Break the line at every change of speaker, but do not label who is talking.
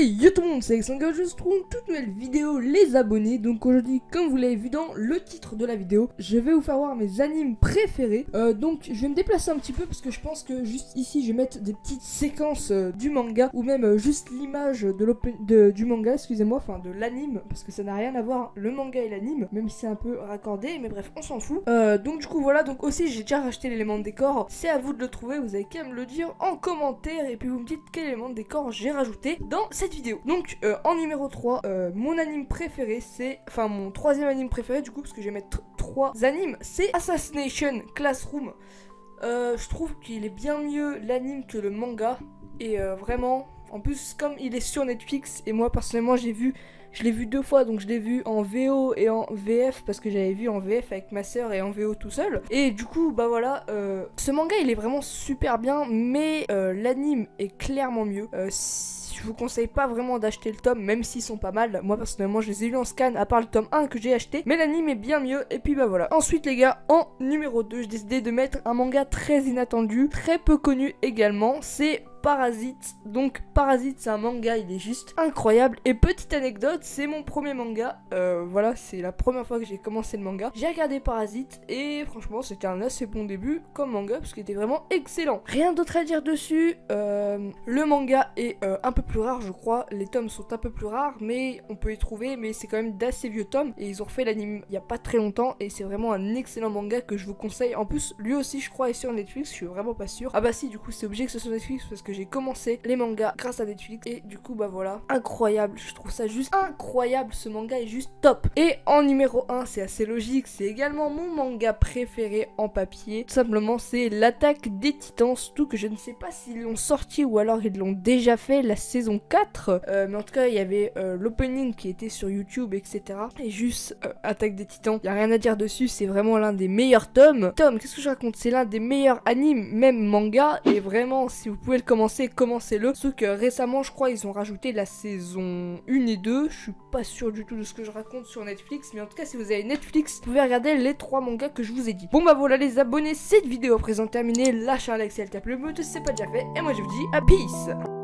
Hey yo tout le monde, c'est Alexandre, je se trouve une toute nouvelle vidéo les abonnés. Donc aujourd'hui, comme vous l'avez vu dans le titre de la vidéo, je vais vous faire voir mes animes préférés. Donc je vais me déplacer un petit peu parce que je pense que juste ici je vais mettre des petites séquences du manga, ou même juste l'image du manga, excusez-moi, enfin de l'anime, parce que ça n'a rien à voir le manga et l'anime, même si c'est un peu raccordé, mais bref on s'en fout. Donc du coup voilà, donc aussi j'ai déjà racheté l'élément de décor, c'est à vous de le trouver, vous avez qu'à me le dire en commentaire et puis vous me dites quel élément de décor j'ai rajouté dans cette vidéo. Donc en numéro 3, mon anime préféré, c'est, enfin mon troisième anime préféré du coup, parce que je vais mettre 3 animes, c'est Assassination Classroom. Je trouve qu'il est bien mieux l'anime que le manga, et vraiment, en plus comme il est sur Netflix, et moi personnellement je l'ai vu 2 fois, donc je l'ai vu en VO et en VF, parce que j'avais vu en VF avec ma soeur et en VO tout seul. Et du coup, bah voilà, ce manga il est vraiment super bien, mais l'anime est clairement mieux. Je vous conseille pas vraiment d'acheter le tome, même s'ils sont pas mal. Moi personnellement je les ai eu en scan, à part le tome 1 que j'ai acheté, mais l'anime est bien mieux. Et puis bah voilà. Ensuite les gars, en numéro 2, j'ai décidé de mettre un manga très inattendu, très peu connu également, c'est Parasite. Donc Parasite c'est un manga, il est juste incroyable. Et petite anecdote, c'est mon premier manga, voilà, c'est la première fois que j'ai commencé le manga. J'ai regardé Parasite et franchement c'était un assez bon début comme manga, parce qu'il était vraiment excellent. Rien d'autre à dire dessus. Le manga est un peu plus rare je crois, les tomes sont un peu plus rares, mais on peut les trouver, mais c'est quand même d'assez vieux tomes, et ils ont refait l'anime il y a pas très longtemps, et c'est vraiment un excellent manga que je vous conseille. En plus lui aussi je crois est sur Netflix, je suis vraiment pas sûr. Ah bah si, du coup c'est obligé que ce soit Netflix, parce que j'ai commencé les mangas grâce à Netflix, et du coup bah voilà, incroyable, je trouve ça juste incroyable, ce manga est juste top. Et en numéro 1, c'est assez logique, c'est également mon manga préféré en papier, tout simplement c'est l'Attaque des Titans, surtout que je ne sais pas s'ils l'ont sorti ou alors ils l'ont déjà fait, la saison 4, mais en tout cas il y avait l'opening qui était sur YouTube, etc. Et juste Attaque des Titans, il n'y a rien à dire dessus, c'est vraiment l'un des meilleurs tomes. Qu'est-ce que je raconte, c'est l'un des meilleurs animes, même manga, et vraiment si vous pouvez le commencer, commencez-le. Sauf que récemment je crois ils ont rajouté la saison 1 et 2, je suis pas sûr du tout de ce que je raconte sur Netflix, mais en tout cas si vous avez Netflix, vous pouvez regarder les 3 mangas que je vous ai dit. Bon bah voilà les abonnés, cette vidéo à présent terminée, lâchez un like si elle t'a plu, mais si c'est pas déjà fait, et moi je vous dis à peace.